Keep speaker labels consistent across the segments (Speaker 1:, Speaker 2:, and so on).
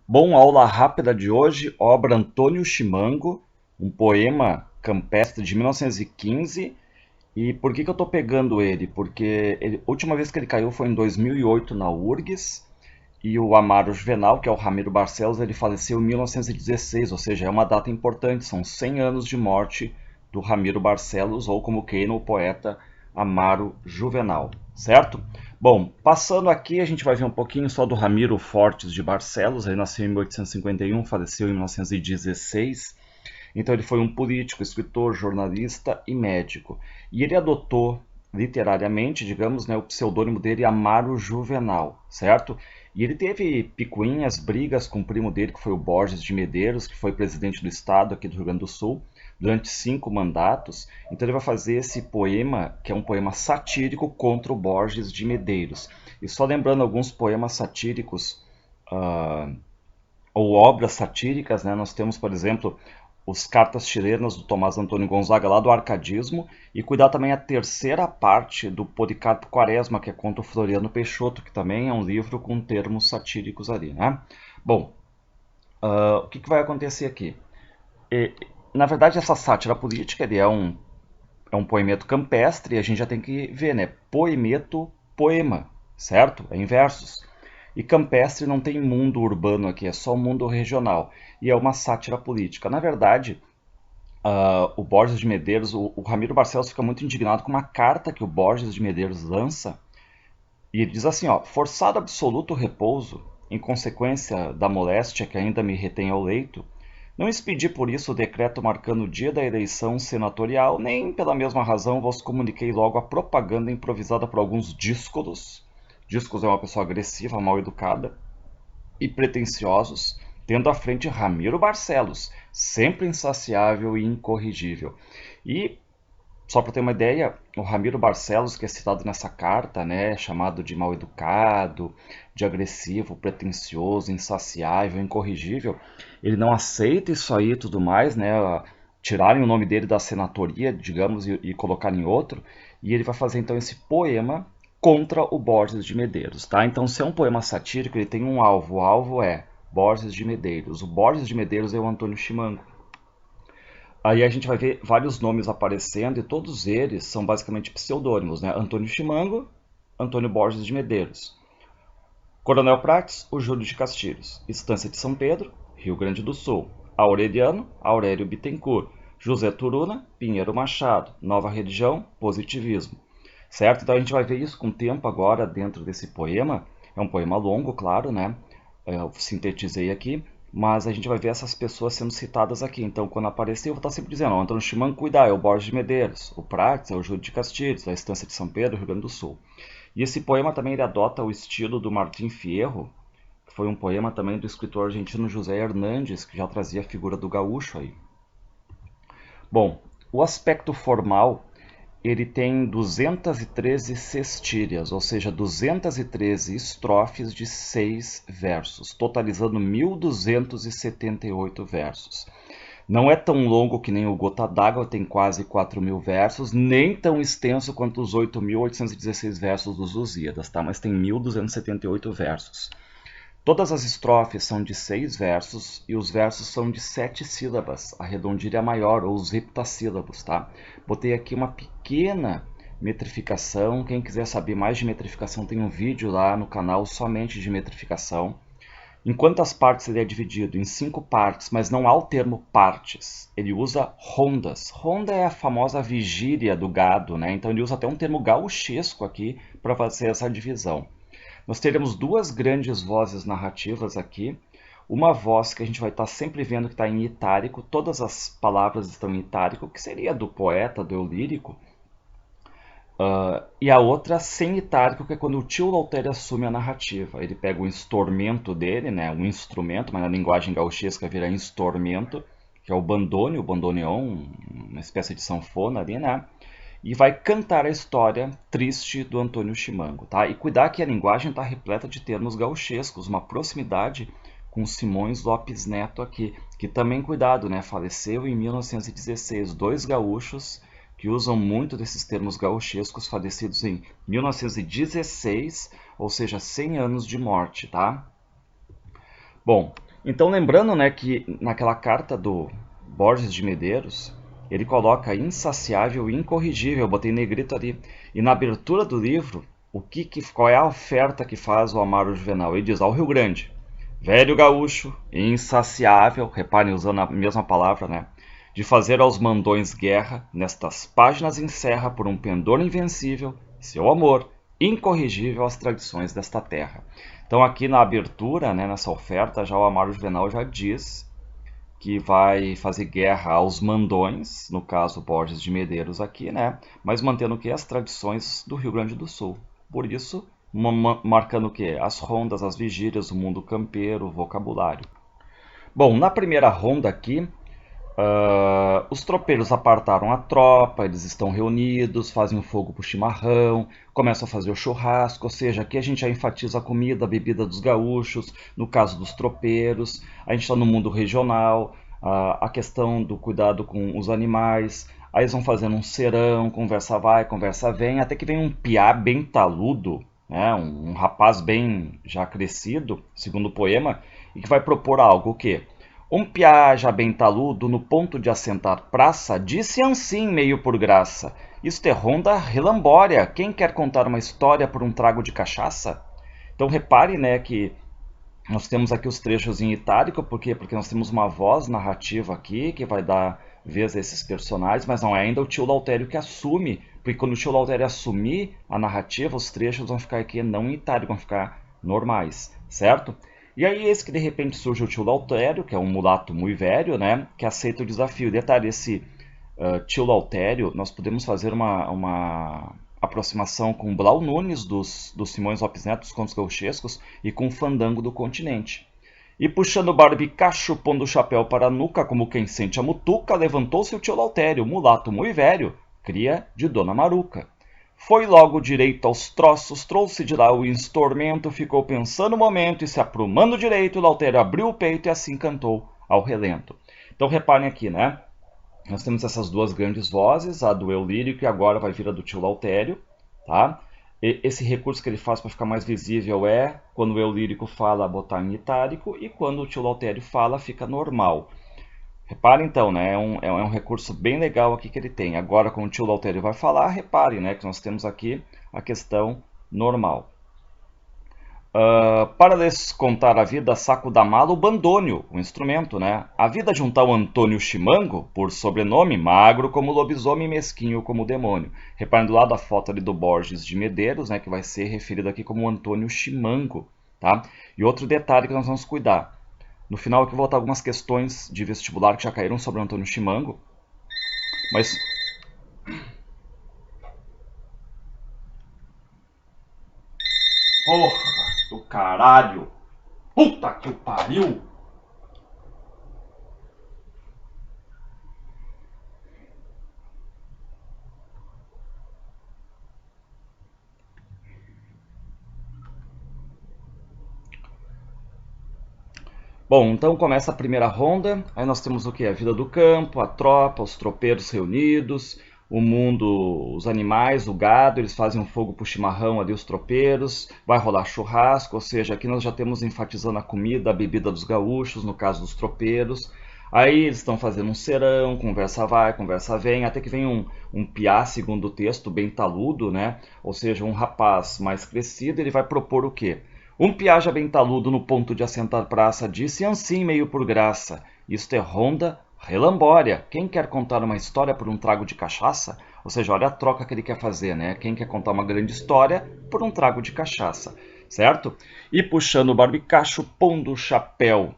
Speaker 1: Bom, aula rápida de hoje, obra Antônio Chimango, um poema campestre de 1915. E por que eu estou pegando ele? Porque a última vez que ele caiu foi em 2008 na URGS, e o Amaro Juvenal, que é o Ramiro Barcelos, ele faleceu em 1916, ou seja, é uma data importante, são 100 anos de morte do Ramiro Barcelos, ou como queira o poeta Amaro Juvenal, certo? Bom, passando aqui, a gente vai ver um pouquinho só do Ramiro Fortes de Barcelos. Ele nasceu em 1851, faleceu em 1916. Então ele foi um político, escritor, jornalista e médico. E ele adotou literariamente, digamos, né, o pseudônimo dele Amaro Juvenal, certo? E ele teve picuinhas, brigas com o primo dele, que foi o Borges de Medeiros, que foi presidente do estado aqui do Rio Grande do Sul, durante 5 mandatos. Então ele vai fazer esse poema, que é um poema satírico contra o Borges de Medeiros. E só lembrando alguns poemas satíricos, uh, ou obras satíricas, né? Nós temos, por exemplo, os Cartas Chilenas do Tomás Antônio Gonzaga, lá do Arcadismo, e cuidar também a terceira parte do Policarpo Quaresma, que é contra o Floriano Peixoto, que também é um livro com termos satíricos ali, né? Bom, o que vai acontecer aqui? E, na verdade, essa sátira política ele é um poemeto campestre, e a gente já tem que ver, né? Poemeto, poema, certo? É em versos. E campestre não tem mundo urbano aqui, é só mundo regional. E é uma sátira política. Na verdade, o Borges de Medeiros, o Ramiro Barcelos fica muito indignado com uma carta que o Borges de Medeiros lança. E ele diz assim, ó: forçado absoluto repouso, em consequência da moléstia que ainda me retém ao leito, não expedi por isso o decreto marcando o dia da eleição senatorial, nem pela mesma razão vos comuniquei logo a propaganda improvisada por alguns díscolos. Díscolos é uma pessoa agressiva, mal educada, e pretensiosos, tendo à frente Ramiro Barcelos, sempre insaciável e incorrigível. E, só para ter uma ideia, o Ramiro Barcelos, que é citado nessa carta, né, chamado de mal educado, de agressivo, pretensioso, insaciável, incorrigível, ele não aceita isso aí e tudo mais, né, tirarem o nome dele da senatoria, digamos, e colocarem outro, e ele vai fazer então esse poema contra o Borges de Medeiros, tá? Então, se é um poema satírico, ele tem um alvo. O alvo é Borges de Medeiros. O Borges de Medeiros é o Antônio Chimango. Aí a gente vai ver vários nomes aparecendo e todos eles são basicamente pseudônimos, né? Antônio Chimango, Antônio Borges de Medeiros. Coronel Prates, o Júlio de Castilhos. Estância de São Pedro, Rio Grande do Sul. Aureliano, Aurélio Bittencourt. José Turuna, Pinheiro Machado. Nova Religião, Positivismo. Certo? Então a gente vai ver isso com o tempo agora dentro desse poema. É um poema longo, claro, né? Eu sintetizei aqui, mas a gente vai ver essas pessoas sendo citadas aqui. Então, quando aparecer, eu vou estar sempre dizendo: o Antônio Chimango, cuidar, é o Borges de Medeiros. O Prates é o Júlio de Castilhos, a Estância de São Pedro, Rio Grande do Sul. E esse poema também ele adota o estilo do Martim Fierro, que foi um poema também do escritor argentino José Hernandes, que já trazia a figura do gaúcho aí. Bom, o aspecto formal ele tem 213 sextílias, ou seja, 213 estrofes de 6 versos, totalizando 1278 versos. Não é tão longo que nem o Gota d'Água, tem quase 4.000 versos, nem tão extenso quanto os 8.816 versos dos Lusíadas, tá? Mas tem 1278 versos. Todas as estrofes são de 6 versos e os versos são de 7 sílabas, a redondilha maior, ou os heptassílabos, tá? Botei aqui uma pequena metrificação. Quem quiser saber mais de metrificação, tem um vídeo lá no canal somente de metrificação. Em quantas partes ele é dividido? Em 5 partes, mas não há o termo partes. Ele usa rondas. Ronda é a famosa vigília do gado, né? Então ele usa até um termo gauchesco aqui para fazer essa divisão. Nós teremos duas grandes vozes narrativas aqui. Uma voz que a gente vai estar sempre vendo que está em itálico, todas as palavras estão em itálico, que seria do poeta, do eu lírico. E a outra sem itálico, que é quando o tio Lautério assume a narrativa. Ele pega o instrumento dele, né, um instrumento, mas na linguagem gauchesca vira instrumento, que é o bandoneon, uma espécie de sanfona ali, né? E vai cantar a história triste do Antônio Chimango, tá? E cuidar que a linguagem está repleta de termos gauchescos, uma proximidade com Simões Lopes Neto aqui, que também, cuidado, né? Faleceu em 1916, dois gaúchos que usam muito desses termos gauchescos, falecidos em 1916, ou seja, 100 anos de morte, tá? Bom, Então, lembrando, né, que naquela carta do Borges de Medeiros, ele coloca insaciável e incorrigível, eu botei negrito ali. E na abertura do livro, qual é a oferta que faz o Amaro Juvenal? Ele diz ao Rio Grande, velho gaúcho, insaciável, reparem usando a mesma palavra, né? De fazer aos mandões guerra, nestas páginas encerra por um pendor invencível seu amor incorrigível às tradições desta terra. Então aqui na abertura, né, nessa oferta, já o Amaro Juvenal já diz que vai fazer guerra aos mandões, no caso Borges de Medeiros aqui, né, mas mantendo o que? As tradições do Rio Grande do Sul. Por isso, marcando o que? As rondas, as vigílias, o mundo campeiro, o vocabulário. Bom, na primeira ronda aqui, os tropeiros apartaram a tropa, eles estão reunidos, fazem o fogo pro chimarrão, começam a fazer o churrasco, ou seja, aqui a gente já enfatiza a comida, a bebida dos gaúchos, no caso dos tropeiros, a gente está no mundo regional, a questão do cuidado com os animais, aí eles vão fazendo um serão, conversa vai, conversa vem, até que vem um piá bem taludo, né, um rapaz bem já crescido, segundo o poema, e que vai propor algo, o quê? Um piá já bem taludo, no ponto de assentar praça, disse anssim meio por graça: isto é ronda relambória, quem quer contar uma história por um trago de cachaça? Então repare, né, que nós temos aqui os trechos em itálico, por quê? Porque nós temos uma voz narrativa aqui, que vai dar vez a esses personagens, mas não é ainda o tio Lautério que assume, porque quando o tio Lautério assumir a narrativa, os trechos vão ficar aqui não em itálico, vão ficar normais, certo? E aí esse que de repente surge o tio Lautério, que é um mulato muito velho, né, que aceita o desafio. Detalhe, esse tio Lautério, nós podemos fazer uma aproximação com Blau Nunes, dos Simões Lopes Neto, dos Contos Gauchescos, e com o Fandango do Continente. E puxando o barbicacho, pondo o chapéu para a nuca, como quem sente a mutuca, levantou-se o tio Lautério, mulato muito velho, cria de Dona Maruca. Foi logo direito aos troços, trouxe de lá o instrumento, ficou pensando um momento e se aprumando direito, Lautério abriu o peito e assim cantou ao relento. Então reparem aqui, né? Nós temos essas duas grandes vozes, a do eu lírico e agora vai vir a do tio Lautério, tá? E esse recurso que ele faz para ficar mais visível é quando o eu lírico fala botar em itálico e quando o tio Lautério fala fica normal. Repare então, né? É um recurso bem legal aqui que ele tem. Agora, quando o tio Lautério vai falar, repare, né, que nós temos aqui a questão normal. Para lhes contar a vida, saco da mala o bandônio, o instrumento, né? A vida de um tal Antônio Chimango, por sobrenome, magro como lobisomem, mesquinho como demônio. Reparem do lado a foto ali do Borges de Medeiros, né, que vai ser referido aqui como Antônio Chimango, tá? E outro detalhe que nós vamos cuidar. No final aqui eu vou botar algumas questões de vestibular que já caíram sobre o Antônio Chimango, mas porra do caralho! Puta que pariu! Bom, então começa a primeira ronda, aí nós temos o que? A vida do campo, a tropa, os tropeiros reunidos, o mundo, os animais, o gado, eles fazem um fogo pro chimarrão ali, os tropeiros, vai rolar churrasco, ou seja, aqui nós já temos enfatizando a comida, a bebida dos gaúchos, no caso dos tropeiros. Aí eles estão fazendo um serão, conversa vai, conversa vem, até que vem um piá, segundo o texto, bem taludo, né? Ou seja, um rapaz mais crescido, ele vai propor o quê? Um piá já bem taludo no ponto de assentar praça disse anssim meio por graça: isto é ronda relambória, quem quer contar uma história por um trago de cachaça? Ou seja, olha a troca que ele quer fazer, né? Quem quer contar uma grande história por um trago de cachaça, certo? E puxando o barbicacho, pondo o chapéu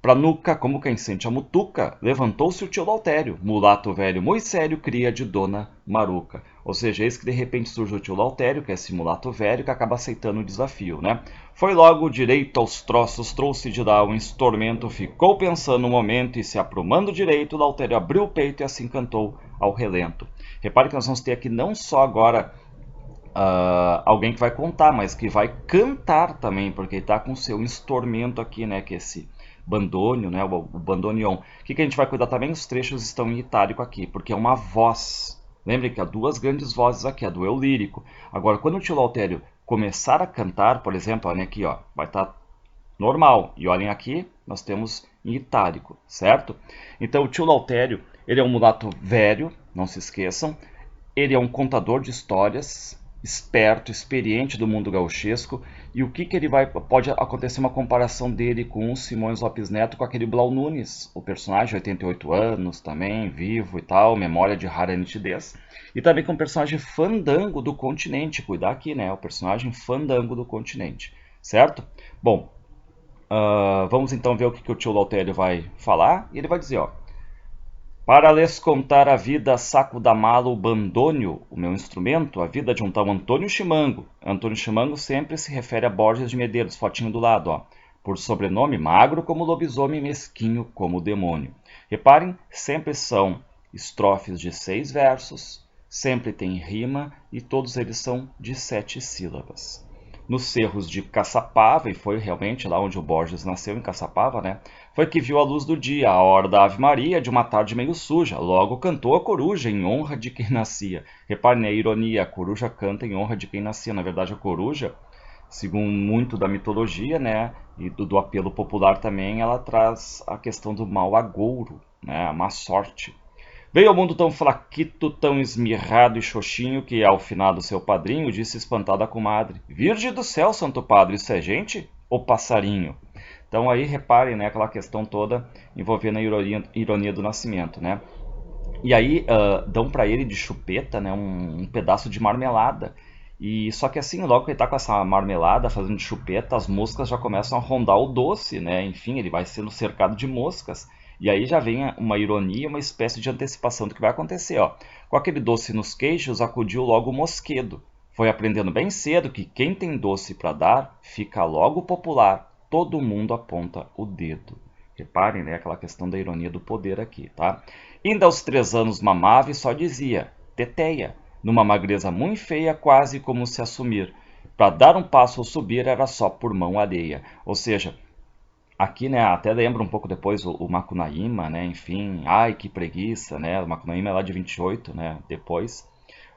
Speaker 1: pra nuca, como quem sente a mutuca, levantou-se o tio Lautério, mulato velho muito sério, cria de Dona Maruca. Ou seja, eis que de repente surge o tio Lautério, que é esse mulato velho, que acaba aceitando o desafio, né? Foi logo direito aos troços, trouxe de lá um instrumento, ficou pensando um momento e se aprumando direito, Lautério abriu o peito e assim cantou ao relento. Repare que nós vamos ter aqui não só agora alguém que vai contar, mas que vai cantar também, porque ele está com o seu instrumento aqui, né? Que é esse bandônio, né, o bandoneon. O que a gente vai cuidar também? Os trechos estão em itálico aqui, porque é uma voz. Lembrem que há duas grandes vozes aqui, a do eu lírico. Agora, quando o tio Lautério começar a cantar, por exemplo, olha aqui, ó, vai estar normal. E olhem aqui, nós temos em itálico, certo? Então o tio Lautério, ele é um mulato velho, não se esqueçam. Ele é um contador de histórias, esperto, experiente do mundo gauchesco. E o que ele vai... Pode acontecer uma comparação dele com o Simões Lopes Neto, com aquele Blau Nunes, o personagem, 88 anos também, vivo e tal, memória de rara nitidez. E também com o personagem fandango do continente, cuidar aqui, né? O personagem fandango do continente, certo? Bom, vamos então ver o que o tio Lautério vai falar. E ele vai dizer, ó: para lhes contar a vida, saco da mala o bandônio, o meu instrumento, a vida de um tal Antônio Chimango. Antônio Chimango sempre se refere a Borges de Medeiros, fotinho do lado, ó. Por sobrenome, magro como lobisomem, mesquinho como demônio. Reparem, sempre são estrofes de 6 versos, sempre tem rima e todos eles são de 7 sílabas. Nos cerros de Caçapava, e foi realmente lá onde o Borges nasceu, em Caçapava, né? Foi que viu a luz do dia, a hora da Ave Maria, de uma tarde meio suja. Logo cantou a coruja em honra de quem nascia. Reparem a ironia, a coruja canta em honra de quem nascia. Na verdade, a coruja, segundo muito da mitologia, né, e do apelo popular também, ela traz a questão do mau agouro, né, a má sorte. Veio ao mundo tão flaquito, tão esmirrado e xoxinho, que ao finado seu padrinho disse espantada a comadre: Virgem do céu, santo padre, isso é gente ou passarinho? Então aí reparem, né, aquela questão toda envolvendo a ironia do nascimento, né? E aí dão para ele de chupeta, né, um pedaço de marmelada. E só que assim, logo que ele tá com essa marmelada fazendo de chupeta, as moscas já começam a rondar o doce, né? Enfim, ele vai sendo cercado de moscas. E aí já vem uma ironia, uma espécie de antecipação do que vai acontecer, ó. Com aquele doce nos queixos, acudiu logo o mosquedo. Foi aprendendo bem cedo que quem tem doce para dar, fica logo popular. Todo mundo aponta o dedo. Reparem, né, aquela questão da ironia do poder aqui, tá? Ainda aos 3 anos mamava e só dizia, teteia, numa magreza muito feia, quase como se assumir. Para dar um passo ou subir era só por mão alheia. Ou seja, aqui, né, até lembra um pouco depois o Macunaíma, né, enfim, ai que preguiça, né, o Macunaíma é lá de 28, né, depois.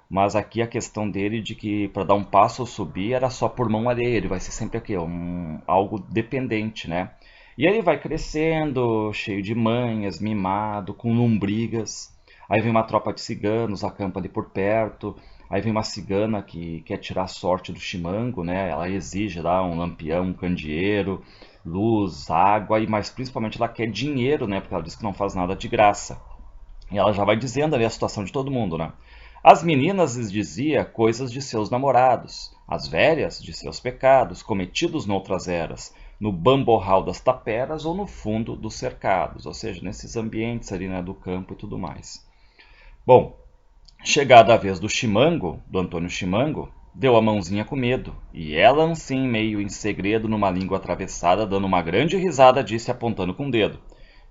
Speaker 1: Mas aqui a questão dele de que para dar um passo ou subir era só por mão alheia, ele vai ser sempre aqui, algo dependente, né? E aí ele vai crescendo, cheio de manhas, mimado, com lombrigas. Aí vem uma tropa de ciganos, acampa ali por perto. Aí vem uma cigana que quer tirar a sorte do chimango, né? Ela exige lá um lampião, um candeeiro, luz, água, mas principalmente ela quer dinheiro, né? Porque ela diz que não faz nada de graça. E ela já vai dizendo ali a situação de todo mundo, né? As meninas lhes dizia coisas de seus namorados, as velhas de seus pecados, cometidos noutras eras, no bamborral das taperas ou no fundo dos cercados, ou seja, nesses ambientes ali, né, do campo e tudo mais. Bom, chegada a vez do Chimango, do Antônio Chimango, deu a mãozinha com medo, e ela, assim, meio em segredo, numa língua atravessada, dando uma grande risada, disse apontando com o dedo: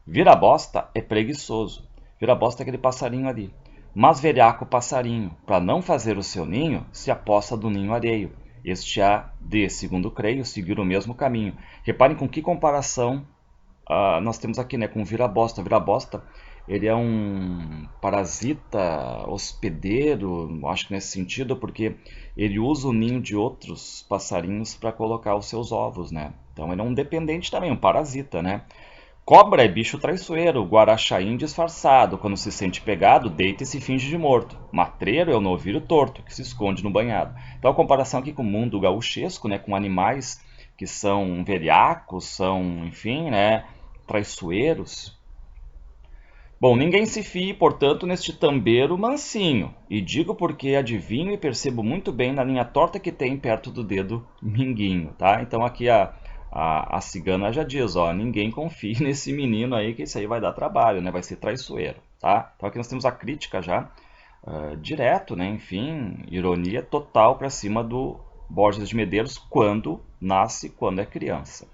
Speaker 1: Vira-bosta é preguiçoso. Vira-bosta é aquele passarinho ali. Mas velhaco passarinho, para não fazer o seu ninho, se aposta do ninho alheio. Este há de, segundo creio, seguir o mesmo caminho. Reparem com que comparação nós temos aqui, né, com o vira-bosta. Vira-bosta, ele é um parasita hospedeiro, acho que nesse sentido, porque ele usa o ninho de outros passarinhos para colocar os seus ovos, né? Então ele é um dependente também, um parasita, né? Cobra é bicho traiçoeiro, guaraxaim disfarçado, quando se sente pegado, deita e se finge de morto. Matreiro é o novilho torto, que se esconde no banhado. Então a comparação aqui com o mundo gauchesco, né, com animais que são velhacos, são, enfim, né, traiçoeiros. Bom, ninguém se fie, portanto, neste tambeiro mansinho, e digo porque adivinho e percebo muito bem na linha torta que tem perto do dedo minguinho, tá? Então aqui a cigana já diz, ó, ninguém confie nesse menino aí, que isso aí vai dar trabalho, né? Vai ser traiçoeiro, tá? Então aqui nós temos a crítica já, direto, né? Enfim, ironia total para cima do Borges de Medeiros quando nasce, quando é criança.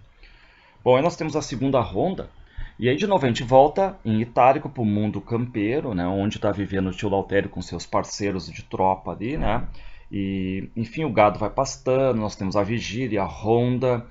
Speaker 1: Bom, aí nós temos a segunda ronda, e aí de novo a gente volta em itálico para o mundo campeiro, né, onde está vivendo o tio Lautério com seus parceiros de tropa ali, né? E, enfim, o gado vai pastando, nós temos a vigília, a ronda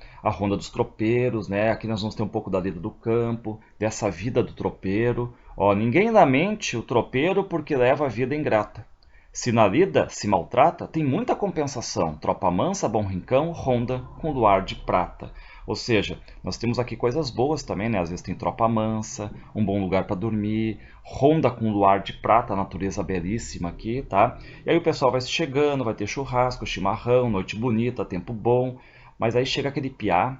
Speaker 1: dos tropeiros, né? Aqui nós vamos ter um pouco da lida do campo, dessa vida do tropeiro. Ó, ninguém lamente o tropeiro porque leva a vida ingrata. Se na lida se maltrata, tem muita compensação. Tropa mansa, bom rincão, ronda com luar de prata. Ou seja, nós temos aqui coisas boas também, né? Às vezes tem tropa mansa, um bom lugar para dormir, ronda com luar de prata, natureza belíssima aqui, tá? E aí o pessoal vai chegando, vai ter churrasco, chimarrão, noite bonita, tempo bom. Mas aí chega aquele piá,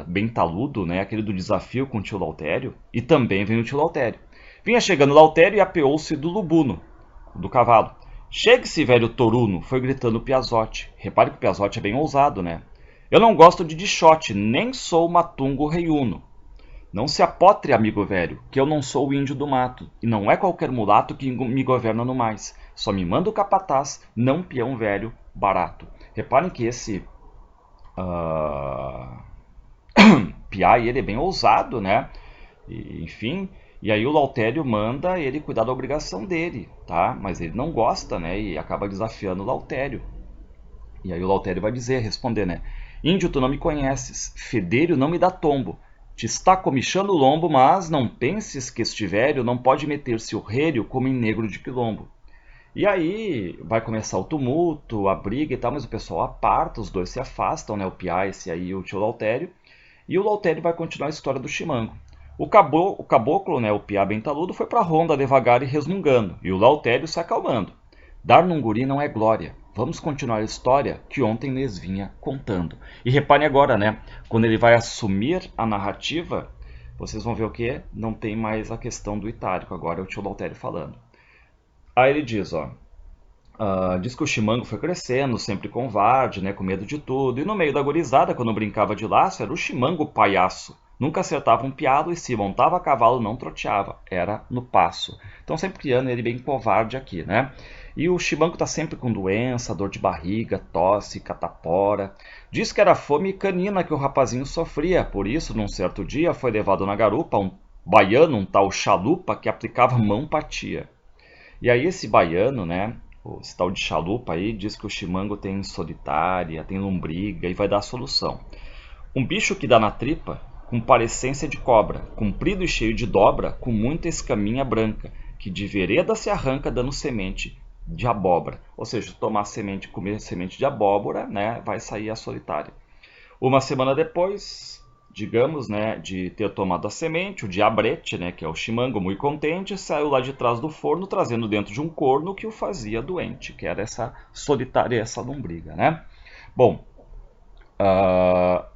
Speaker 1: bem taludo, né? Aquele do desafio com o tio Lautério, e também vem o tio Lautério. Vinha chegando o Lautério e apeou-se do lubuno, do cavalo. Chegue-se, velho toruno, foi gritando o Piazotti. Repare que o Piazotti é bem ousado, né? Eu não gosto de dichote, nem sou matungo reiuno. Não se apotre, amigo velho, que eu não sou o índio do mato, e não é qualquer mulato que me governa no mais. Só me manda o capataz, não peão velho barato. Reparem que esse uh, piá, ele é bem ousado, né? Enfim, e aí o Lautério manda ele cuidar da obrigação dele, tá? Mas ele não gosta, né? E acaba desafiando o Lautério. E aí o Lautério vai responder, né? Índio, tu não me conheces, fedelho não me dá tombo. Te está comichando o lombo, mas não penses que este velho não pode meter-se o relho como em negro de quilombo. E aí vai começar o tumulto, a briga e tal, mas o pessoal aparta, os dois se afastam, né? O Piá, esse aí e o tio Lautério. E o Lautério vai continuar a história do Chimango. O caboclo, né, o piá bem taludo, foi pra ronda devagar e resmungando, e o Lautério se acalmando. Dar num guri não é glória. Vamos continuar a história que ontem lhes vinha contando. E reparem agora, né, quando ele vai assumir a narrativa, vocês vão ver o que? Não tem mais a questão do itálico, agora é o tio Lautério falando. Aí ele diz, ó, diz que o Chimango foi crescendo, sempre covarde, né, com medo de tudo. E no meio da gorizada, quando brincava de laço, era o Chimango palhaço. Nunca acertava um piado e se montava a cavalo não troteava, era no passo. Então sempre criando ele bem covarde aqui, né? E o Chimango tá sempre com doença, dor de barriga, tosse, catapora. Diz que era fome canina que o rapazinho sofria, por isso, num certo dia, foi levado na garupa um baiano, um tal chalupa, que aplicava mão patia. E aí esse baiano, né, esse tal de chalupa aí, diz que o chimango tem solitária, tem lombriga e vai dar a solução. Um bicho que dá na tripa, com parecência de cobra, comprido e cheio de dobra, com muita escaminha branca, que de vereda se arranca dando semente de abóbora. Ou seja, tomar semente, comer semente de abóbora, né, vai sair a solitária. Uma semana depois, digamos, né, de ter tomado a semente, o diabrete, né, que é o chimango, muito contente, saiu lá de trás do forno, trazendo dentro de um corno que o fazia doente, que era essa solitária, essa lombriga, né? Bom,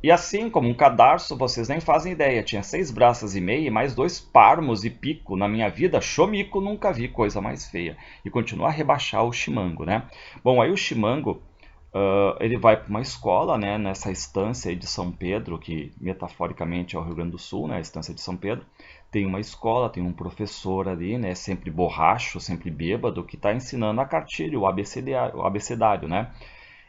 Speaker 1: e assim como um cadarço, vocês nem fazem ideia, tinha 6 braças e meia e mais 2 parmos e pico. Na minha vida, chomico, nunca vi coisa mais feia. E continua a rebaixar o chimango, né? Bom, aí o chimango, ele vai para uma escola, né, nessa estância aí de São Pedro, que metaforicamente é o Rio Grande do Sul, né, a estância de São Pedro. Tem uma escola, tem um professor ali, né, sempre borracho, sempre bêbado, que está ensinando a cartilha, o abecedário, né?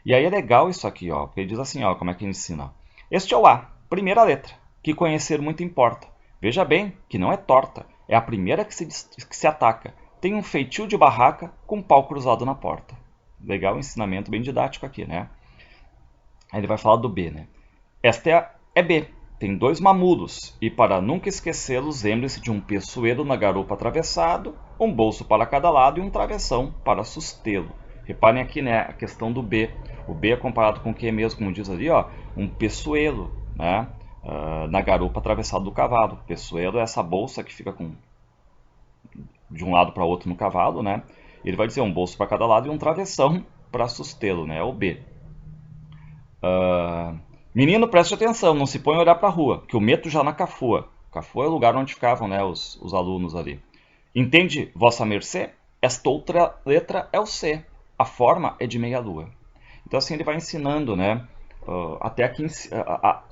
Speaker 1: E aí é legal isso aqui, ó, porque ele diz assim, ó, como é que ele ensina? Este é o A, primeira letra, que conhecer muito importa. Veja bem que não é torta, é a primeira que se ataca. Tem um feitio de barraca com um pau cruzado na porta. Legal ensinamento, bem didático aqui, né? Aí ele vai falar do B, né? Esta é B, tem 2 mamulos, e para nunca esquecê-los, lembre-se de um peçoeiro na garupa atravessado, um bolso para cada lado e um travessão para sustê-lo. Reparem aqui, né, a questão do B. O B é comparado com o que mesmo, como diz ali, ó, um peçoelo, né, na garupa atravessada do cavalo. Peçoelo é essa bolsa que fica de um lado para outro no cavalo, né? Ele vai dizer um bolso para cada lado e um travessão para sustê-lo, né? É o B. Menino, preste atenção, não se põe a olhar para a rua, que eu meto já na cafua. Cafua é o lugar onde ficavam, né, os alunos ali. Entende, vossa mercê? Esta outra letra é o C. A forma é de meia-lua. Então assim ele vai ensinando, né? Até aqui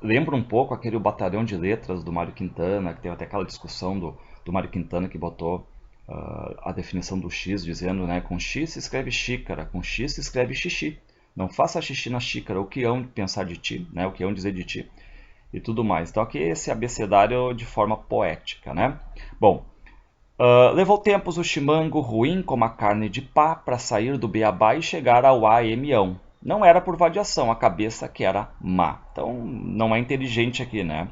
Speaker 1: lembra um pouco aquele batalhão de letras do Mário Quintana, que teve até aquela discussão do Mário Quintana que botou a definição do X, dizendo, né, com X se escreve xícara, com X se escreve xixi. Não faça xixi na xícara, o que hão de pensar de ti, né, o que hão dizer de ti, e tudo mais. Então aqui esse abecedário de forma poética, né? Bom, levou tempos o chimango ruim como a carne de pá para sair do beabá e chegar ao A e Mião. Não era por vadiação, a cabeça que era má. Então não é inteligente aqui, né?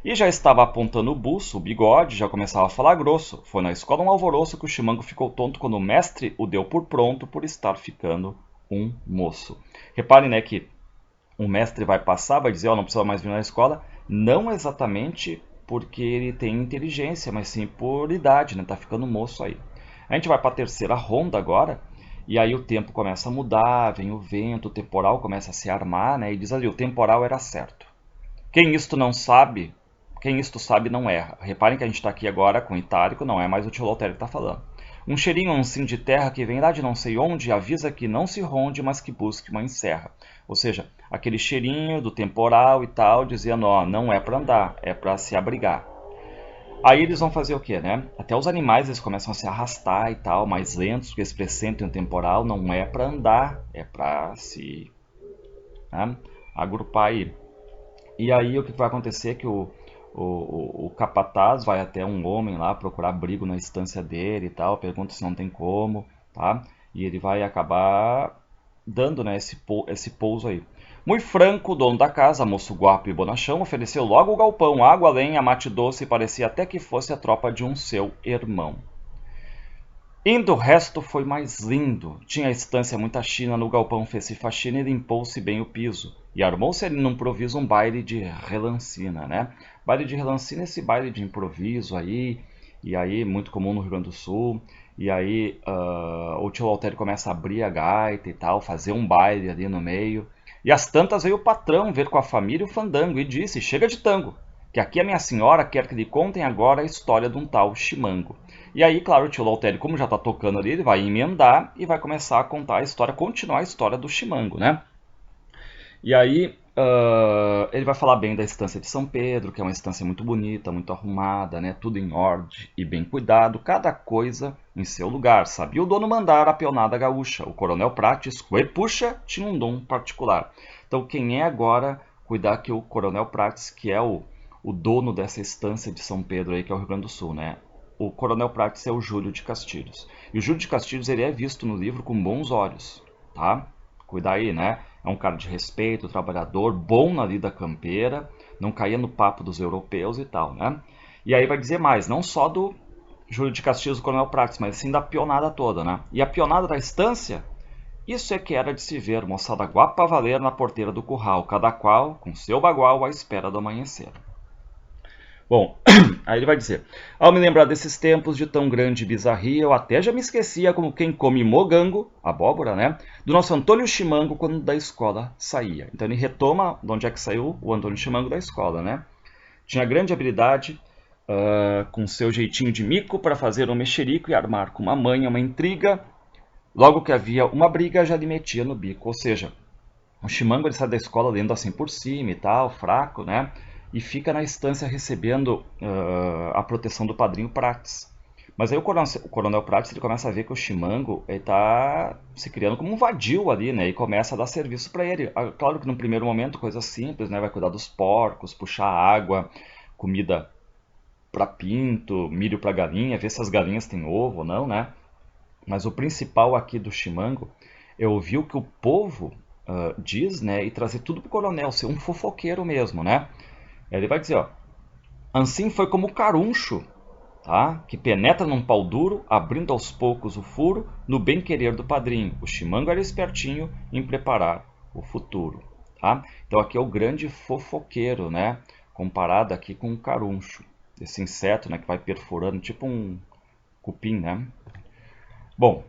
Speaker 1: E já estava apontando o buço, o bigode, já começava a falar grosso. Foi na escola um alvoroço que o Chimango ficou tonto quando o mestre o deu por pronto por estar ficando um moço. Reparem, né, que o mestre vai passar, vai dizer, ó, não precisa mais vir na escola, não exatamente porque ele tem inteligência, mas sim por idade, né? Tá ficando moço aí. A gente vai para a terceira ronda agora, e aí o tempo começa a mudar, vem o vento, o temporal começa a se armar, né? E diz ali, o temporal era certo. Quem isto não sabe, quem isto sabe não erra. Reparem que a gente está aqui agora com itálico, não é mais o tio Lautério que está falando. Um cheirinho ansim de terra que vem lá de não sei onde avisa que não se ronde, mas que busque uma enserra. Ou seja, aquele cheirinho do temporal e tal, dizendo, ó, não é para andar, é para se abrigar. Aí eles vão fazer o quê, né? Até os animais eles começam a se arrastar e tal, mais lentos, porque eles pressentem o temporal, não é para andar, é para se, né, agrupar aí. E aí o que vai acontecer é que o capataz vai até um homem lá procurar abrigo na estância dele e tal, pergunta se não tem como, tá? E ele vai acabar dando, né, esse pouso aí. Muito franco, o dono da casa, moço guapo e bonachão, ofereceu logo o galpão, água, lenha, mate doce, e parecia até que fosse a tropa de um seu irmão. Indo o resto foi mais lindo. Tinha a estância muita china, no galpão fez-se faxina e limpou-se bem o piso. E armou-se ali num improviso um baile de relancina, né? Baile de relancina é esse baile de improviso aí, e aí muito comum no Rio Grande do Sul. E aí o tio Altério começa a abrir a gaita e tal, fazer um baile ali no meio. E às tantas veio o patrão ver com a família o fandango e disse, chega de tango, que aqui a minha senhora quer que lhe contem agora a história de um tal Chimango. E aí, claro, o tio Lautério, como já tá tocando ali, ele vai emendar e vai começar a contar a história, continuar a história do Chimango, né? E aí, ele vai falar bem da estância de São Pedro, que é uma estância muito bonita, muito arrumada, né? Tudo em ordem e bem cuidado, cada coisa em seu lugar. Sabia o dono mandar a peonada gaúcha. O coronel Prates, puxa, tinha um dom particular. Então, quem é agora cuidar que o coronel Prates, que é o dono dessa estância de São Pedro aí, que é o Rio Grande do Sul, né? O coronel Prates é o Júlio de Castilhos. E o Júlio de Castilhos, ele é visto no livro com bons olhos, tá? Cuidar aí, né? É um cara de respeito, trabalhador, bom na lida campeira, não caía no papo dos europeus e tal, né? E aí vai dizer mais, não só do Júlio de Castilhos, do coronel Prates, mas sim da pionada toda, né? E a pionada da estância, isso é que era de se ver, moçada guapa valer na porteira do curral, cada qual com seu bagual à espera do amanhecer. Bom, aí ele vai dizer, ao me lembrar desses tempos de tão grande bizarria, eu até já me esquecia como quem come mogango, abóbora, né, do nosso Antônio Chimango quando da escola saía. Então ele retoma de onde é que saiu o Antônio Chimango da escola, né. Tinha grande habilidade, com seu jeitinho de mico para fazer um mexerico e armar com uma manha uma intriga, logo que havia uma briga já lhe metia no bico, ou seja, o Chimango ele sai da escola lendo assim por cima e tal, fraco, né? E fica na estância recebendo a proteção do padrinho Prates. Mas aí o coronel Prates ele começa a ver que o Chimango está se criando como um vadio ali, né? E começa a dar serviço para ele. Claro que no primeiro momento coisas simples, né? Vai cuidar dos porcos, puxar água, comida para pinto, milho para galinha, ver se as galinhas têm ovo ou não, né? Mas o principal aqui do Chimango é ouvir o que o povo diz, né? E trazer tudo pro coronel, ser um fofoqueiro mesmo, né? Ele vai dizer, ó, assim foi como o caruncho, tá? Que penetra num pau duro, abrindo aos poucos o furo, no bem-querer do padrinho. O Chimango era espertinho em preparar o futuro, tá? Então aqui é o grande fofoqueiro, né? Comparado aqui com o caruncho, esse inseto, né? Que vai perfurando, tipo um cupim, né? Bom,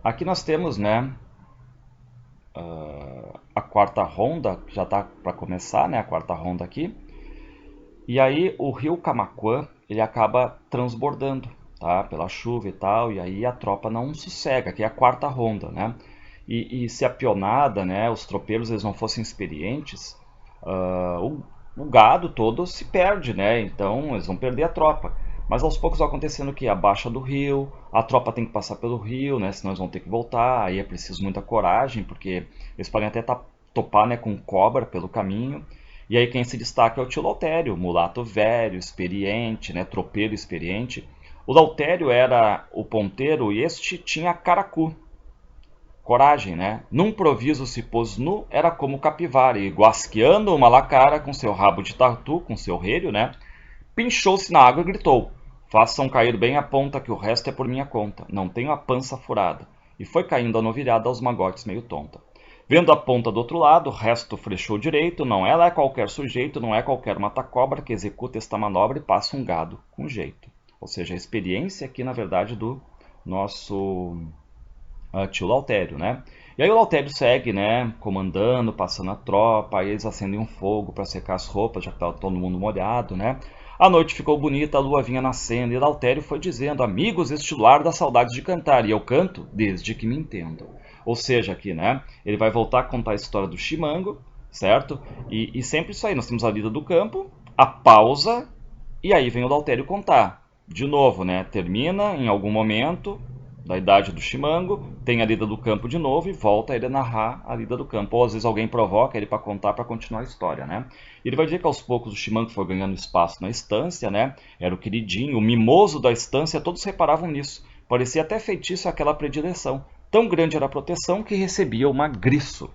Speaker 1: aqui nós temos, né? A quarta ronda, que já está para começar, né? A quarta ronda aqui. E aí o rio Camaquã, ele acaba transbordando, tá? Pela chuva e tal, e aí a tropa não sossega, que é a quarta ronda, né? E se a pionada, né, os tropeiros, eles não fossem experientes, o gado todo se perde, né? Então eles vão perder a tropa. Mas aos poucos vai acontecendo que a baixa do rio, a tropa tem que passar pelo rio, né? Senão eles vão ter que voltar, aí é preciso muita coragem, porque eles podem até topar, né, com cobra pelo caminho. E aí quem se destaca é o tio Lautério, mulato velho, experiente, né, tropeiro experiente. O Lautério era o ponteiro e este tinha caracu. coragem, né? Num proviso se pôs nu, era como capivara, e guasqueando uma lacara com seu rabo de tatu, com seu relho, né? Pinchou-se na água e gritou: façam cair bem a ponta, que o resto é por minha conta. Não tenho a pança furada. E foi caindo a novilhada aos magotes meio tonta. Vendo a ponta do outro lado, o resto frechou direito. Não ela é qualquer sujeito, não é qualquer mata-cobra que executa esta manobra e passa um gado com jeito. Ou seja, a experiência aqui, na verdade, do nosso tio Lautério, né? E aí o Lautério segue, né, comandando, passando a tropa, aí eles acendem um fogo para secar as roupas, já que estava todo mundo molhado, né? A noite ficou bonita, a lua vinha nascendo, e Lautério foi dizendo: amigos, este lar dá saudades de cantar, e eu canto desde que me entendam. Ou seja, aqui, né, ele vai voltar a contar a história do Chimango, certo? E sempre isso aí, nós temos a lida do campo, a pausa, e aí vem o Lautério contar. De novo, né, termina em algum momento da idade do Chimango, tem a lida do campo de novo e volta ele a narrar a lida do campo. Ou às vezes alguém provoca ele para contar, para continuar a história, né? E ele vai dizer que aos poucos o Chimango foi ganhando espaço na estância, né? Era o queridinho, o mimoso da estância, todos reparavam nisso. Parecia até feitiço aquela predileção. Tão grande era a proteção que recebia o magriço.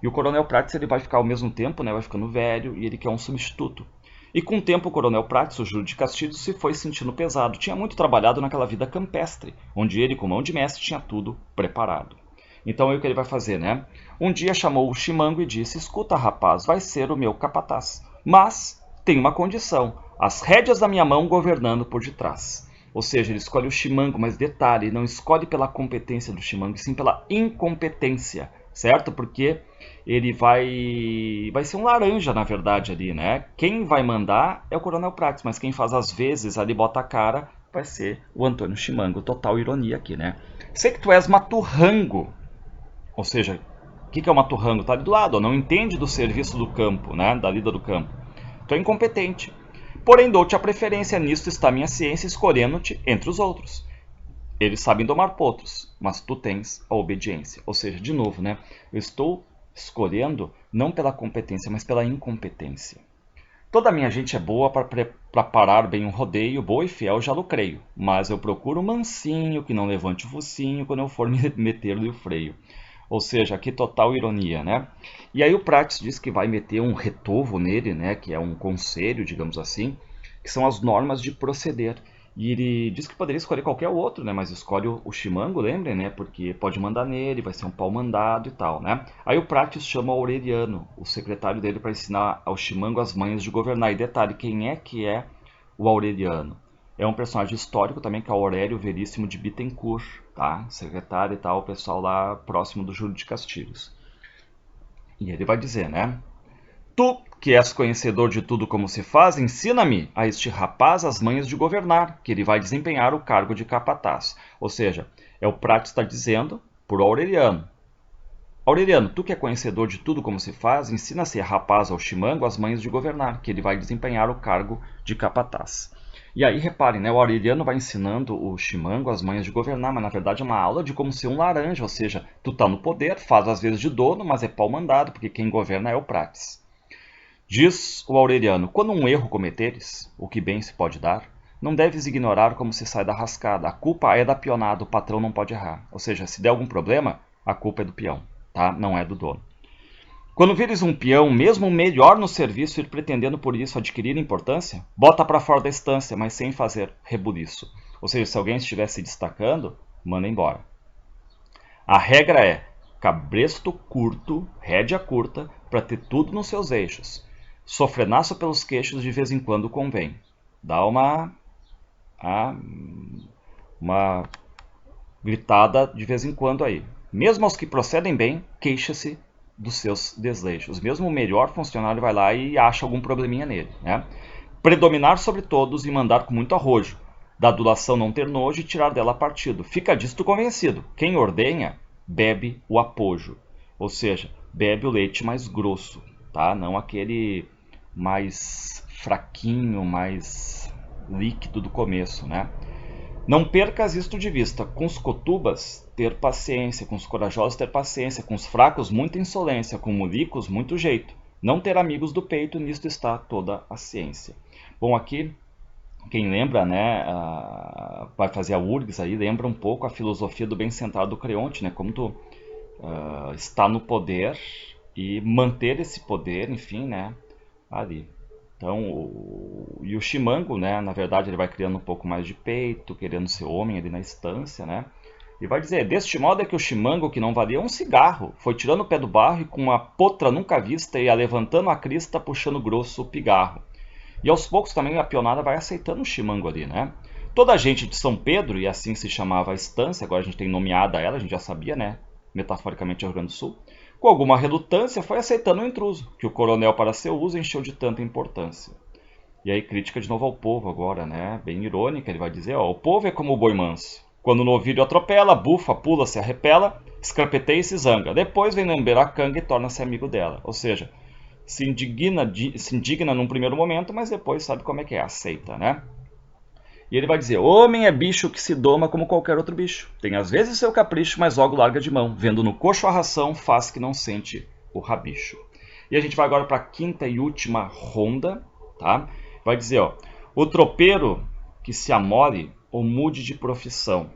Speaker 1: E o Coronel Prates ele vai ficar ao mesmo tempo, né? Vai ficando velho e ele quer um substituto. E com o tempo o Coronel Prates, o Júlio de Castilhos, se foi sentindo pesado. Tinha muito trabalhado naquela vida campestre, onde ele, com mão de mestre, tinha tudo preparado. Então, aí o que ele vai fazer, né? Um dia chamou o Chimango e disse: escuta, rapaz, vai ser o meu capataz. Mas tem uma condição: as rédeas da minha mão governando por detrás. Ou seja, ele escolhe o Chimango, mas detalhe, não escolhe pela competência do Chimango, sim pela incompetência, certo? Porque ele vai ser um laranja, na verdade, ali, né? Quem vai mandar é o Coronel Prates, mas quem faz as vezes ali, bota a cara, vai ser o Antônio Chimango. Total ironia aqui, né? Sei que tu és maturrango, ou seja, o que é o maturrango? Tá ali do lado, ó, não entende do serviço do campo, né? Da lida do campo. Tu é incompetente. Porém, dou-te a preferência, nisto está minha ciência, escolhendo-te entre os outros. Eles sabem domar potros, mas tu tens a obediência. Ou seja, de novo, né? Eu estou escolhendo não pela competência, mas pela incompetência. Toda a minha gente é boa para parar bem um rodeio, boa e fiel já lucreio, mas eu procuro mansinho, que não levante o focinho quando eu for meter-lhe o freio. Ou seja, aqui total ironia, né? E aí o Prates diz que vai meter um retovo nele, né? Que é um conselho, digamos assim, que são as normas de proceder. E ele diz que poderia escolher qualquer outro, né? Mas escolhe o Chimango, lembrem, né? Porque pode mandar nele, vai ser um pau mandado e tal, né? Aí o Prates chama o Aureliano, o secretário dele, para ensinar ao Chimango as manhas de governar. E detalhe, quem é que é o Aureliano? É um personagem histórico também, que é o Aurélio Veríssimo de Bittencourt, tá? Secretário e tal, o pessoal lá próximo do Júlio de Castilhos. E ele vai dizer, né? Tu, que és conhecedor de tudo como se faz, ensina-me a este rapaz as manhas de governar, que ele vai desempenhar o cargo de capataz. Ou seja, é o Prates está dizendo por Aureliano. Aureliano, tu que é conhecedor de tudo como se faz, ensina-se a rapaz ao Chimango as manhas de governar, que ele vai desempenhar o cargo de capataz. E aí, reparem, né, o Aureliano vai ensinando o Chimango as manhas de governar, mas na verdade é uma aula de como ser um laranja, ou seja, tu tá no poder, faz às vezes de dono, mas é pau mandado, porque quem governa é o Prates. Diz o Aureliano: quando um erro cometeres, o que bem se pode dar, não deves ignorar como se sai da rascada. A culpa é da pionada, o patrão não pode errar. Ou seja, se der algum problema, a culpa é do peão, tá? Não é do dono. Quando vires um peão, mesmo o melhor no serviço, ir pretendendo por isso adquirir importância, bota para fora da estância, mas sem fazer rebuliço. Ou seja, se alguém estiver se destacando, manda embora. A regra é cabresto curto, rédea curta, para ter tudo nos seus eixos. Sofrenaço pelos queixos de vez em quando convém. Dá uma gritada de vez em quando aí. Mesmo aos que procedem bem, queixa-se dos seus desleixos. Mesmo o melhor funcionário vai lá e acha algum probleminha nele, né? Predominar sobre todos e mandar com muito arrojo. Da adulação não ter nojo e tirar dela partido. Fica disto convencido. Quem ordenha, bebe o apojo. Ou seja, bebe o leite mais grosso, tá? Não aquele mais fraquinho, mais líquido do começo, né? Não percas isto de vista. Com os cotubas, ter paciência. Com os corajosos, ter paciência. Com os fracos, muita insolência. Com mulicos, muito jeito. Não ter amigos do peito, nisto está toda a ciência. Bom, aqui, quem lembra, né, vai fazer a URGS aí, lembra um pouco a filosofia do bem centrado do Creonte, né? Como tu está no poder e manter esse poder, enfim, né, ali. Então, e o Chimango, né, na verdade, ele vai criando um pouco mais de peito, querendo ser homem ali na estância, né? E vai dizer, deste modo é que o Chimango, que não valia um cigarro, foi tirando o pé do barro e com uma potra nunca vista ia levantando a crista, puxando grosso o pigarro. E aos poucos também a pionada vai aceitando o Chimango ali, né? Toda a gente de São Pedro, e assim se chamava a estância, agora a gente tem nomeada ela, a gente já sabia, né? Metaforicamente Rio Grande do Sul, com alguma relutância foi aceitando o intruso, que o coronel para seu uso encheu de tanta importância. E aí crítica de novo ao povo agora, né? Bem irônica, ele vai dizer, ó, o povo é como o boi manso. Quando o novilho atropela, bufa, pula, se arrepela, escrapeteia e se zanga. Depois vem lamber a canga e torna-se amigo dela. Ou seja, se indigna num primeiro momento, mas depois sabe como é que é, aceita, né? E ele vai dizer, homem é bicho que se doma como qualquer outro bicho. Tem às vezes seu capricho, mas logo larga de mão. Vendo no coxo a ração, faz que não sente o rabicho. E a gente vai agora para a quinta e última ronda, tá? Vai dizer, ó, o tropeiro que se amole ou mude de profissão,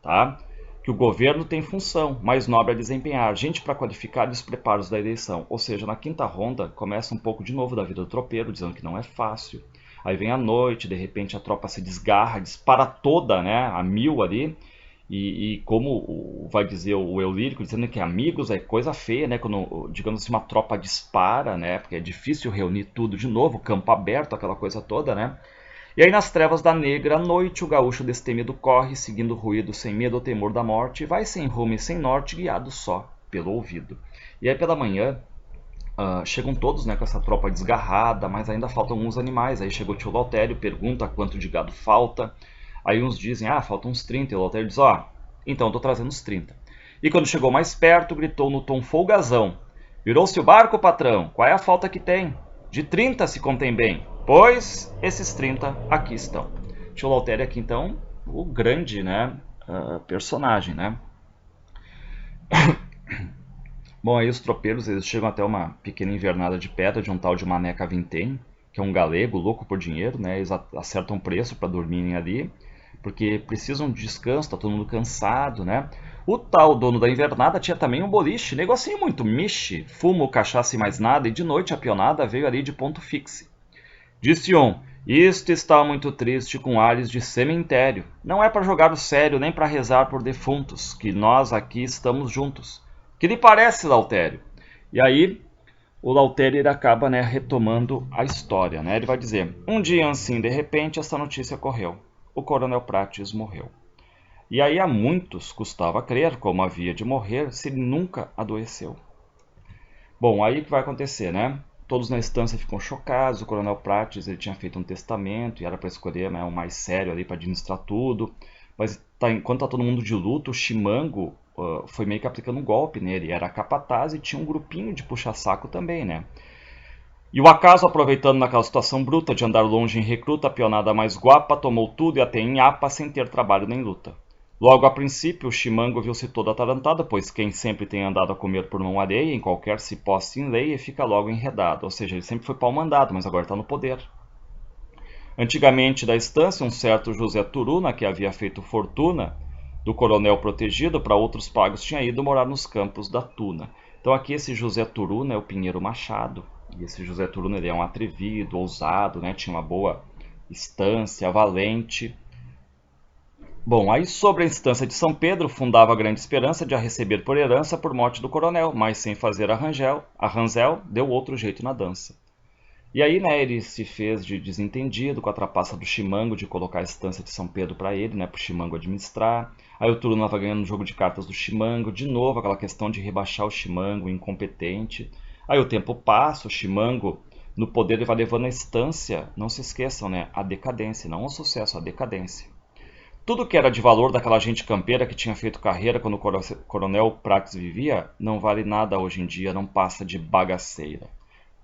Speaker 1: tá? Que o governo tem função mais nobre a desempenhar, gente para qualificar os preparos da eleição. Ou seja, na quinta ronda começa um pouco de novo da vida do tropeiro, dizendo que não é fácil. Aí vem a noite, de repente a tropa se desgarra, dispara toda, né, a mil ali. E como vai dizer o eu lírico, dizendo que amigos é coisa feia, né? Quando, digamos assim, uma tropa dispara, né? Porque é difícil reunir tudo de novo, campo aberto, aquela coisa toda, né? E aí nas trevas da negra noite o gaúcho destemido corre, seguindo o ruído sem medo ou temor da morte, e vai sem rumo e sem norte, guiado só pelo ouvido. E aí pela manhã chegam todos, né, com essa tropa desgarrada, mas ainda faltam alguns animais. Aí chegou o tio Lautério, pergunta quanto de gado falta. Aí uns dizem, faltam uns 30. E o Lautério diz, então eu tô trazendo uns 30. E quando chegou mais perto, gritou no tom folgazão: virou-se o barco, patrão, qual é a falta que tem? De 30 se contém bem, pois esses 30 aqui estão. Tio Lautério aqui então, o grande, né, personagem, né? Bom, aí os tropeiros eles chegam até uma pequena invernada de pedra de um tal de Maneca Vintém, que é um galego louco por dinheiro, né? Eles acertam um preço para dormirem ali, porque precisam de descanso, tá todo mundo cansado, né? O tal dono da invernada tinha também um boliche, negocinho muito miche, fumo, cachaça e mais nada, e de noite a pionada veio ali de ponto fixe. Disse um, isto está muito triste com ares de cemitério. Não é para jogar o sério, nem para rezar por defuntos, que nós aqui estamos juntos. Que lhe parece, Lautério? E aí, o Lautério ele acaba, né, retomando a história, né? Ele vai dizer, um dia assim, de repente, essa notícia correu. O coronel Prates morreu. E aí a muitos custava crer como havia de morrer se ele nunca adoeceu. Bom, aí o que vai acontecer, né? Todos na estância ficam chocados, o coronel Prates ele tinha feito um testamento e era para escolher, né, o mais sério ali para administrar tudo. Mas enquanto tá todo mundo de luto, o Chimango foi meio que aplicando um golpe nele. Era capataz e tinha um grupinho de puxa-saco também, né? E o acaso, aproveitando naquela situação bruta de andar longe em recruta, a pionada mais guapa tomou tudo e até em apa sem ter trabalho nem luta. Logo a princípio, o Chimango viu-se todo atarantado, pois quem sempre tem andado a comer por mão alheia, em qualquer se posse em lei, fica logo enredado. Ou seja, ele sempre foi pau-mandado, mas agora está no poder. Antigamente da estância, um certo José Turuna, que havia feito fortuna do coronel protegido, para outros pagos tinha ido morar nos campos da Tuna. Então aqui esse José Turuna é o Pinheiro Machado, e esse José Turuna ele é um atrevido, ousado, né? Tinha uma boa estância, valente. Bom, aí sobre a instância de São Pedro, fundava a grande esperança de a receber por herança por morte do coronel, mas sem fazer arranzel, deu outro jeito na dança. E aí, né, ele se fez de desentendido com a trapaça do Chimango de colocar a estância de São Pedro para ele, né, para o Chimango administrar. Aí o Turuna estava ganhando o jogo de cartas do Chimango, de novo aquela questão de rebaixar o Chimango, incompetente. Aí o tempo passa, o Chimango no poder ele vai levando a estância, não se esqueçam, né, a decadência, não o sucesso, a decadência. Tudo que era de valor daquela gente campeira que tinha feito carreira quando o coronel Prates vivia, não vale nada hoje em dia, não passa de bagaceira.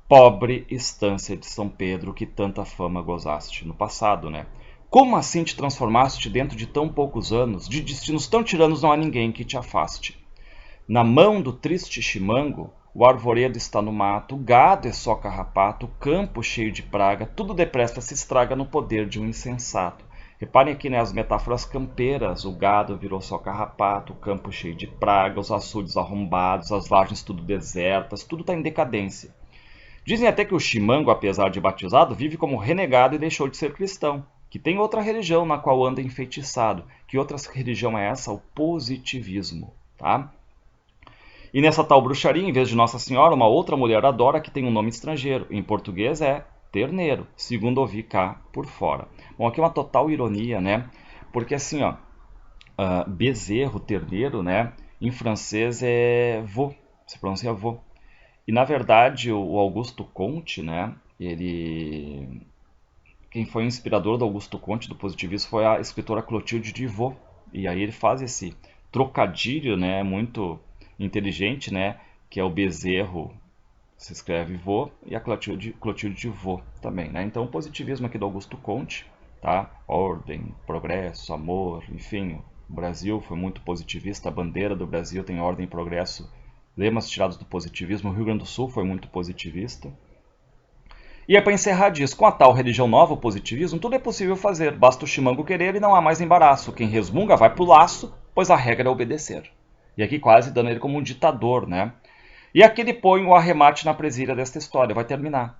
Speaker 1: Pobre estância de São Pedro que tanta fama gozaste no passado, né? Como assim te transformaste dentro de tão poucos anos? De destinos tão tiranos não há ninguém que te afaste. Na mão do triste Chimango, o arvoredo está no mato, o gado é só carrapato, o campo cheio de praga, tudo depressa se estraga no poder de um insensato. Reparem aqui, né, as metáforas campeiras. O gado virou só carrapato, o campo cheio de praga, os açudes arrombados, as vargens tudo desertas, tudo está em decadência. Dizem até que o Chimango, apesar de batizado, vive como renegado e deixou de ser cristão, que tem outra religião na qual anda enfeitiçado. Que outra religião é essa? O positivismo, tá? E nessa tal bruxaria, em vez de Nossa Senhora, uma outra mulher adora que tem um nome estrangeiro. Em português é terneiro, segundo ouvi cá por fora. Bom, aqui é uma total ironia, né? Porque assim, ó, bezerro, terneiro, né? Em francês é veau, se pronuncia veau. E na verdade o Augusto Comte, né? Quem foi o inspirador do Augusto Comte do positivismo foi a escritora Clotilde de Vaux. E aí ele faz esse trocadilho, né? Muito inteligente, né? Que é o bezerro, se escreve Vaux, e a Clotilde de Vaux também, né? Então o positivismo aqui do Augusto Comte, tá? Ordem, progresso, amor, enfim, o Brasil foi muito positivista, a bandeira do Brasil tem ordem e progresso, lemas tirados do positivismo. O Rio Grande do Sul foi muito positivista. E é para encerrar diz, com a tal religião nova, o positivismo, tudo é possível fazer, basta o chimango querer e não há mais embaraço. Quem resmunga vai pro laço, pois a regra é obedecer. E aqui quase dando ele como um ditador, né? E aqui ele põe o arremate na presilha desta história, vai terminar.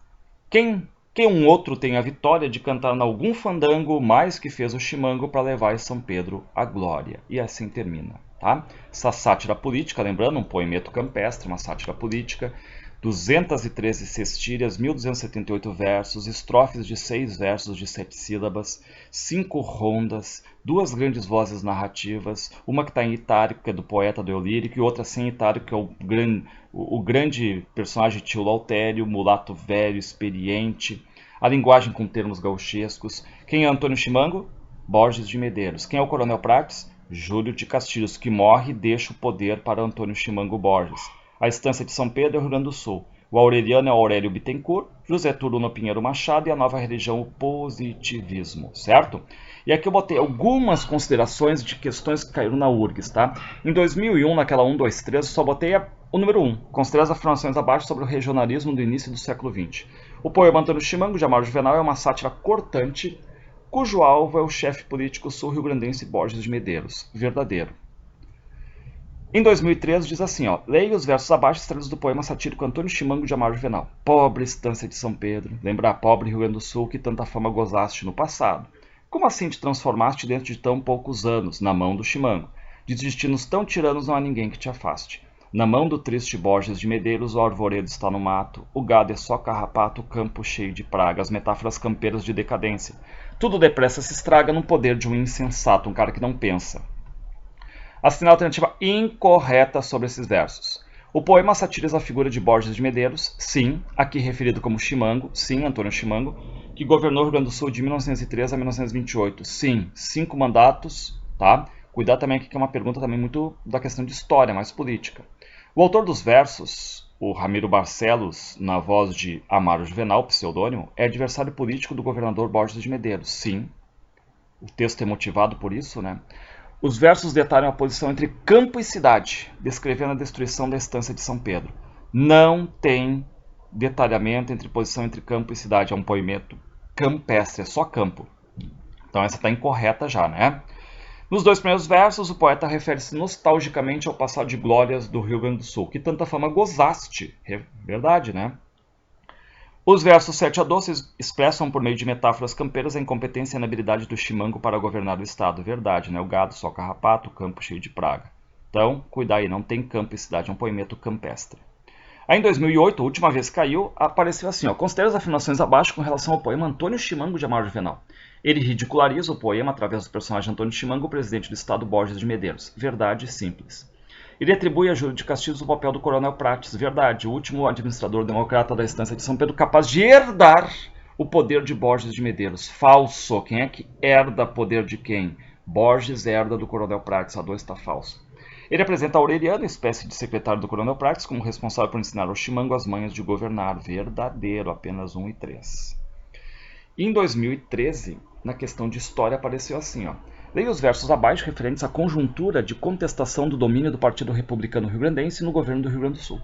Speaker 1: Quem um outro tem a vitória de cantar em algum fandango mais que fez o chimango para levar em São Pedro a glória. E assim termina, tá? Essa sátira política, lembrando, um poemeto campestre, uma sátira política, 213 cestírias, 1278 versos, estrofes de 6 versos de 7 sílabas, 5 rondas, 2 grandes vozes narrativas, uma que está em itárico, que é do poeta do Eulírico, e outra sem itárico, que é o grande personagem Tio Lautério, mulato velho, experiente, a linguagem com termos gauchescos. Quem é Antônio Chimango? Borges de Medeiros. Quem é o Coronel Prates? Júlio de Castilhos, que morre e deixa o poder para Antônio Chimango Borges. A estância de São Pedro é o Rio Grande do Sul. O Aureliano é o Aurélio Bittencourt, José Turuno Pinheiro Machado e a nova religião, o positivismo, certo? E aqui eu botei algumas considerações de questões que caíram na URGS, tá? Em 2001, naquela 1, 2, 3, eu só botei o número 1, considera as afirmações abaixo sobre o regionalismo do início do século XX. O poema Antônio Chimango, de Amaro Juvenal, é uma sátira cortante, cujo alvo é o chefe político sul-riograndense Borges de Medeiros, verdadeiro. Em 2013 diz assim, ó, leia os versos abaixo extraídos do poema satírico Antônio Chimango de Amaro Juvenal. Pobre estância de São Pedro, lembra a pobre Rio Grande do Sul que tanta fama gozaste no passado. Como assim te transformaste dentro de tão poucos anos, na mão do Chimango? De destinos tão tiranos não há ninguém que te afaste. Na mão do triste Borges de Medeiros o arvoredo está no mato, o gado é só carrapato, o campo cheio de pragas, metáforas campeiras de decadência. Tudo depressa se estraga no poder de um insensato, um cara que não pensa. Assinale a alternativa incorreta sobre esses versos. O poema satiriza a figura de Borges de Medeiros, sim, aqui referido como Chimango, sim, Antônio Chimango, que governou o Rio Grande do Sul de 1903 a 1928, sim, 5 mandatos, tá? Cuidado também aqui que é uma pergunta também muito da questão de história, mais política. O autor dos versos, o Ramiro Barcelos, na voz de Amaro Juvenal, pseudônimo, é adversário político do governador Borges de Medeiros, sim. O texto é motivado por isso, né? Os versos detalham a posição entre campo e cidade, descrevendo a destruição da estância de São Pedro. Não tem detalhamento entre posição entre campo e cidade, é um poemeto campestre, é só campo. Então essa está incorreta já, né? Nos 2 primeiros versos, o poeta refere-se nostalgicamente ao passado de glórias do Rio Grande do Sul, que tanta fama gozaste. É verdade, né? Os versos 7 a 12 expressam por meio de metáforas campeiras a incompetência e a inabilidade do Chimango para governar o estado. Verdade, né? O gado só carrapato, o campo cheio de praga. Então, cuidar aí, não tem campo e cidade, é um poemeto campestre. Aí em 2008, a última vez que caiu, apareceu assim, ó, considere as afirmações abaixo com relação ao poema Antônio Chimango de Amaro Juvenal. Ele ridiculariza o poema através do personagem Antônio Chimango, presidente do estado Borges de Medeiros. Verdade simples. Ele atribui a Júlio de Castilhos o papel do Coronel Prates, verdade, o último administrador democrata da estância de São Pedro capaz de herdar o poder de Borges de Medeiros. Falso. Quem é que herda poder de quem? Borges herda do Coronel Prates, a 2 está falso. Ele apresenta Aureliano, espécie de secretário do Coronel Prates, como responsável por ensinar ao Chimango as manhas de governar. Verdadeiro, apenas 1 e 3. Em 2013, na questão de história, apareceu assim, ó. Leia os versos abaixo referentes à conjuntura de contestação do domínio do Partido Republicano Rio-Grandense no governo do Rio Grande do Sul.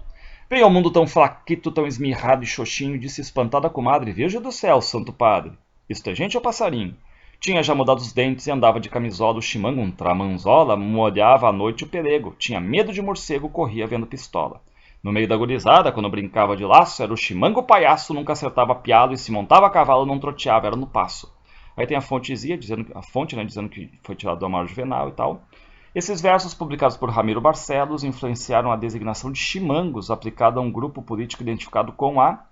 Speaker 1: Veio ao mundo tão flaquito, tão esmirrado e xoxinho, disse espantada a comadre, Virgem do céu, santo padre, isto é gente ou passarinho? Tinha já mudado os dentes e andava de camisola. O chimango, um tramanzola, molhava à noite o pelego. Tinha medo de morcego, corria vendo pistola. No meio da gurizada, quando brincava de laço, era o chimango palhaço, nunca acertava pialo e se montava a cavalo não troteava, era no passo. Aí tem a fontezinha, a fonte, né, dizendo que foi tirado do Amaro Juvenal e tal. Esses versos, publicados por Ramiro Barcelos, influenciaram a designação de chimangos aplicada a um grupo político identificado com a...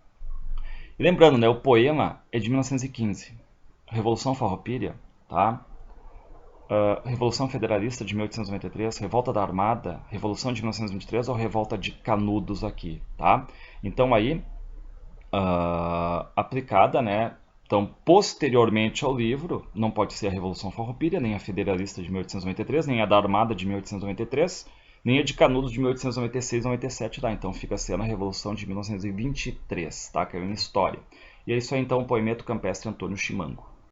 Speaker 1: E lembrando, né, o poema é de 1915. Revolução Farroupilha, tá? Revolução Federalista de 1893, Revolta da Armada, Revolução de 1923 ou Revolta de Canudos aqui, tá? Então aí, aplicada, né? Então, posteriormente ao livro, não pode ser a Revolução Farroupilha, nem a Federalista de 1893, nem a da Armada de 1893, nem a de Canudos de 1896 ou 97, tá? Então fica sendo a Revolução de 1923, tá? Que é uma história. E é isso aí então, o poemeto campestre Antônio Chimango.